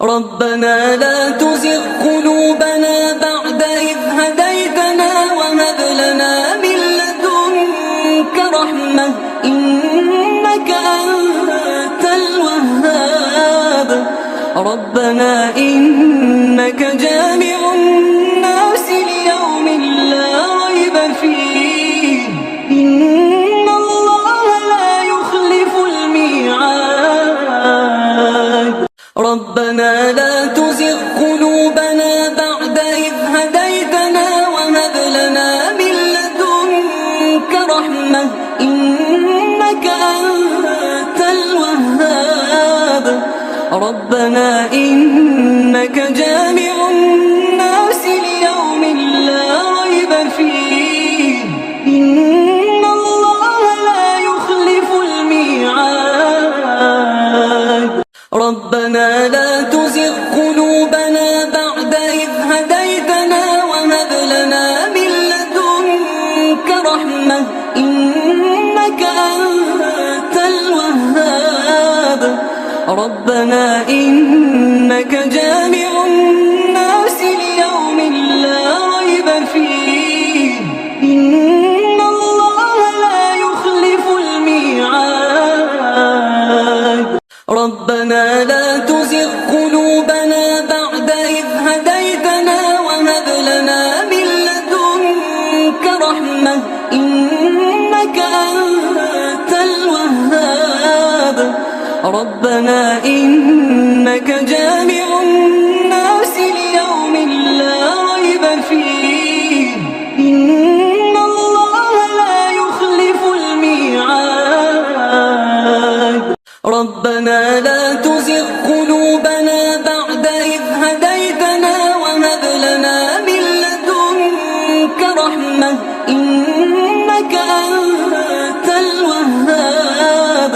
ربنا لا تزغ قلوبنا بعد إذ هديتنا وهب لنا من لدنك رحمة إنك أنت الوهاب. ربنا إنك جامع الناس ليوم لا ريب فيه إن الله لا يخلف الميعاد. ربنا لا تزغ قلوبنا بعد إذ هديتنا وهب لنا من لدنك رحمة إنك أنت الوهاب. ربنا إنك جامع الناس ليوم لا ريب فيه إن الله لا يخلف الميعاد. ربنا لا تزغ قلوبنا بعد إذ هديتنا وهب لنا من لدنك رحمة إنك أنت الوهاب. ربنا إنك جامع الناس ليوم لا ريب فيه إن الله لا يخلف الميعاد. ربنا لا تزغ قلوبنا بعد إذ هديتنا وهب لنا من لدنك رحمة إنك أنت الوهاب. ربنا إنك جامع الناس ليوم لا ريب فيه إن الله لا يخلف الميعاد. ربنا لا تزغ قلوبنا بعد إذ هديتنا وهب لنا من لدنك رحمة إنك أنت الوهاب.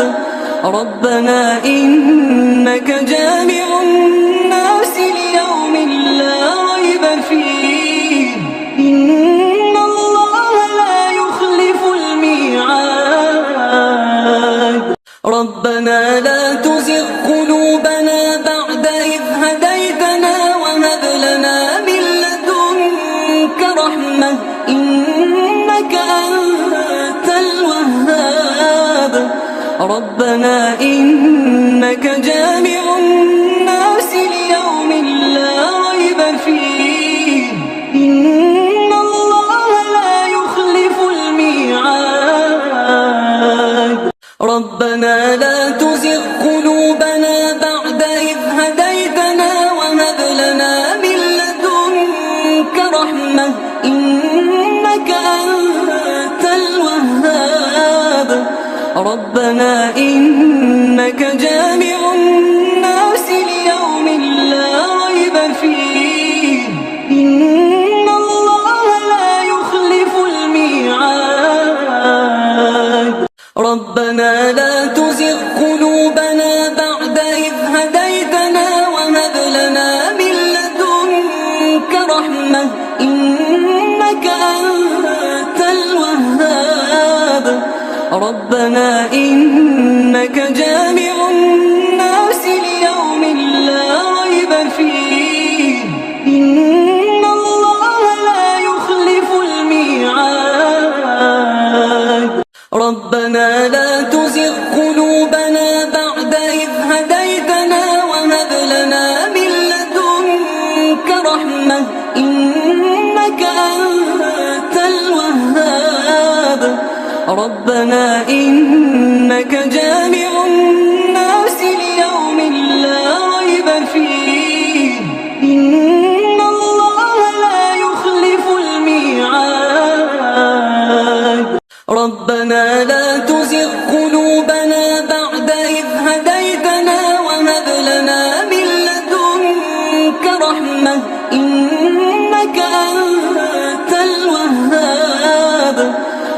ربنا إنك جامع الناس ليوم لا ريب فيه إن الله لا يخلف الميعاد. ربنا لا تزغ قلوبنا بعد إذ هديتنا وهب لنا من لدنك رحمة إنك أنت الوهاب. ربنا إنك جامع الناس ليوم لا ريب فيه إن الله لا يخلف الميعاد. ربنا لا تزغ قلوبنا بعد إذ هديتنا وهب لنا من لدنك رحمة إنك أنت الوهاب. ربنا إنك جامع الناس ليوم لا ريب فيه إن الله لا يخلف الميعاد. ربنا لا تزغ قلوبنا بعد إذ هديتنا وهب لنا من لدنك رحمة إنك أنت الوهاب. ربنا إنك جامع الناس ليوم لا ريب فيه إن الله لا يخلف الميعاد. ربنا لا تزغ قلوبنا بعد إذ هديتنا وهب لنا من لدنك رحمة إنك أنت الوهاب. ربنا إنك جامع الناس ليوم لا ريب فيه إن الله لا يخلف الميعاد. ربنا لا تزغ قلوبنا بعد إذ هديتنا وهب لنا من لدنك رحمة إنك أنت الوهاب.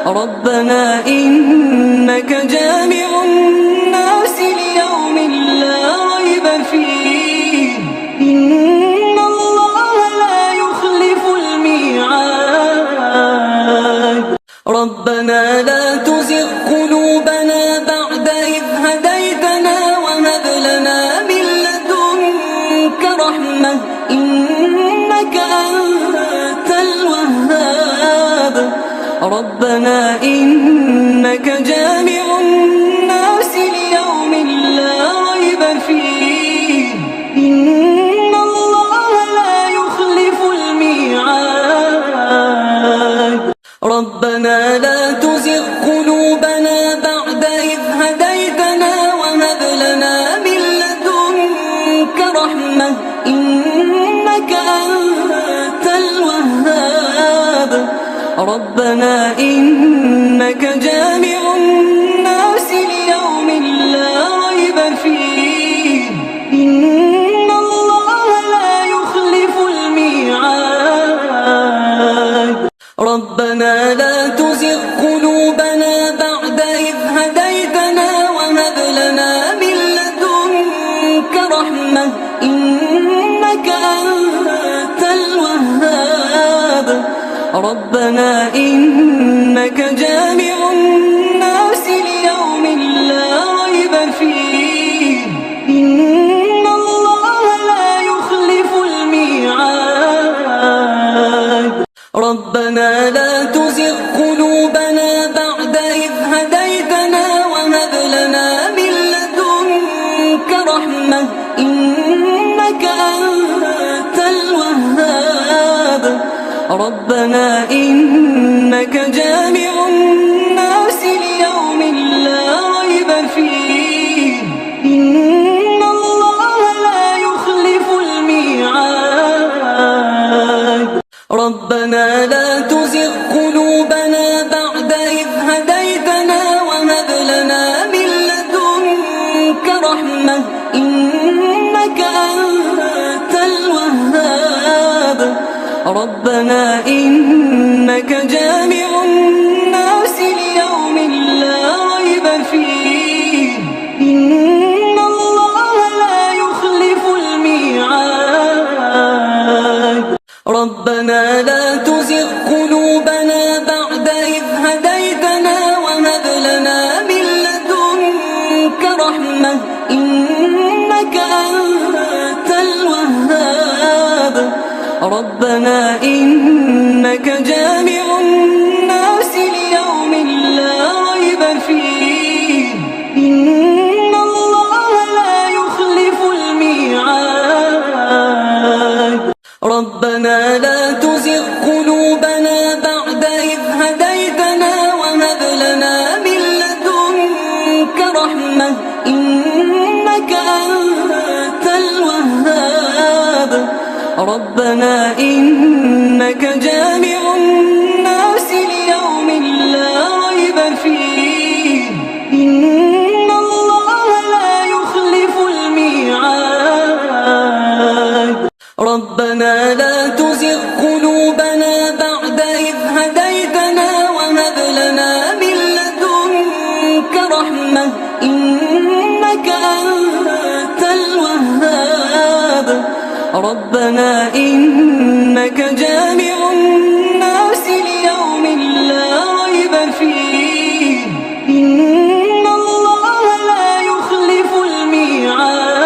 ربنا إنك جامع الناس ليوم لا ريب فيه إن الله لا يخلف الميعاد. ربنا لا تزغ قلوبنا بعد إذ هديتنا وهب لنا من لدنك رحمة إنك أنت الوهاب. ربنا إنك جامع الناس ليوم لا ريب فيه إن الله لا يخلف الميعاد. ربنا لا تزغ قلوبنا بعد إذ هديتنا وهب لنا من لدنك رحمة إنك أنت الوهاب. ربنا إنك جامع الناس ليوم لا ريب فيه إن الله لا يخلف الميعاد. ربنا لا تزغ قلوبنا بعد إذ هديتنا وهب لنا من لدنك رحمة إنك أنت الوهاب. ربنا إنك جامع الناس ليوم لا ريب فيه إن الله لا يخلف الميعاد. ربنا لا تزغ قلوبنا بعد إذ هديتنا وهب لنا من لدنك رحمة إنك أنت الوهاب. ربنا إنك جامع الناس ليوم لا ريب فيه إن الله لا يخلف الميعاد. ربنا لا تزغ قلوبنا بعد إذ هديتنا وهب لنا من لدنك رحمة إنك أنت الوهاب. ربنا إنك جامع الناس ليوم لا ريب فيه إن الله لا يخلف الميعاد. ربنا لا تزغ قلوبنا بعد إذ هديتنا وهب لنا من لدنك رحمة إنك أنت الوهاب. ربنا إنك جامع الناس ليوم لا ريب فيه إن الله لا يخلف الميعاد. ربنا لا تزغ قلوبنا بعد إذ هديتنا وهب لنا من لدنك رحمة إنك أنت الوهاب. ربنا إنك جامع الناس ليوم لا ريب فيه إن الله لا يخلف الميعاد. ربنا لا تزغ قلوبنا بعد إذ هديتنا وهب لنا من لدنك رحمة إنك أنت الوهاب. ربنا إنك جامع الناس ليوم لا ريب فيه إن الله لا يخلف الميعاد.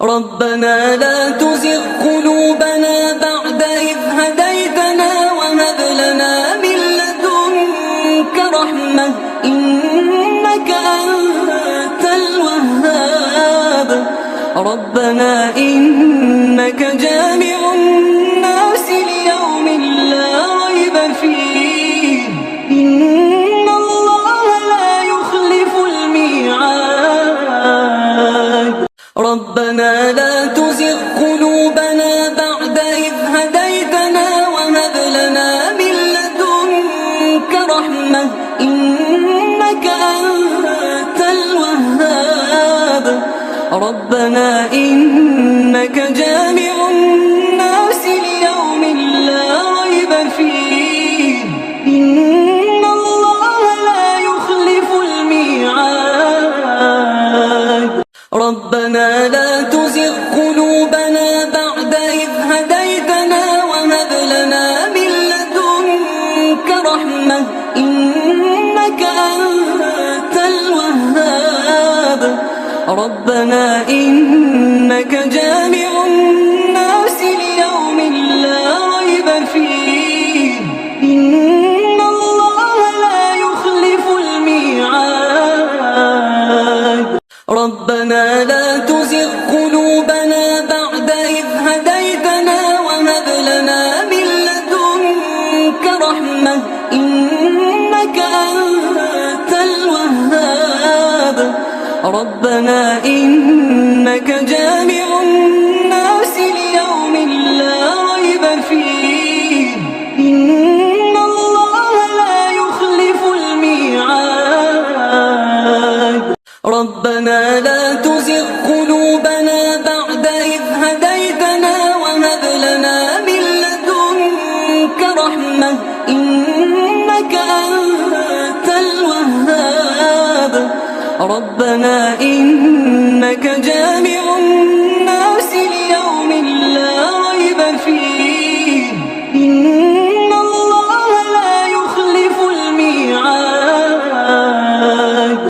ربنا لا تزغ قلوبنا بعد إذ هديتنا وهب لنا من لدنك رحمة إنك أنت الوهاب. ربنا إنك جامع الناس ليوم لا ريب فيه إن الله لا يخلف الميعاد. ربنا لا تزغ قلوبنا بعد إذ هديتنا وهب لنا من لدنك رحمة إنك أنت الوهاب. ربنا إنك جامع الناس ليوم لا ريب فيه إن الله لا يخلف الميعاد. ربنا لا تزغ قلوبنا بعد إذ هديتنا وهب لنا من لدنك رحمة إنك أنت الوهاب. ربنا إنك إنك جامع الناس ليوم لا ريب فيه إن الله لا يخلف الميعاد ربنا لا تزغ قلوبنا بعد إذ هديتنا وهب لنا من لدنك رحمة إنك أنت الوهاب ربنا إنك جامع الناس ليوم لا ريب فيه إن الله لا يخلف الميعاد ربنا لا تزغ قلوبنا بعد إذ هديتنا وهب لنا من لدنك رحمة إنك أنت الوهاب ربنا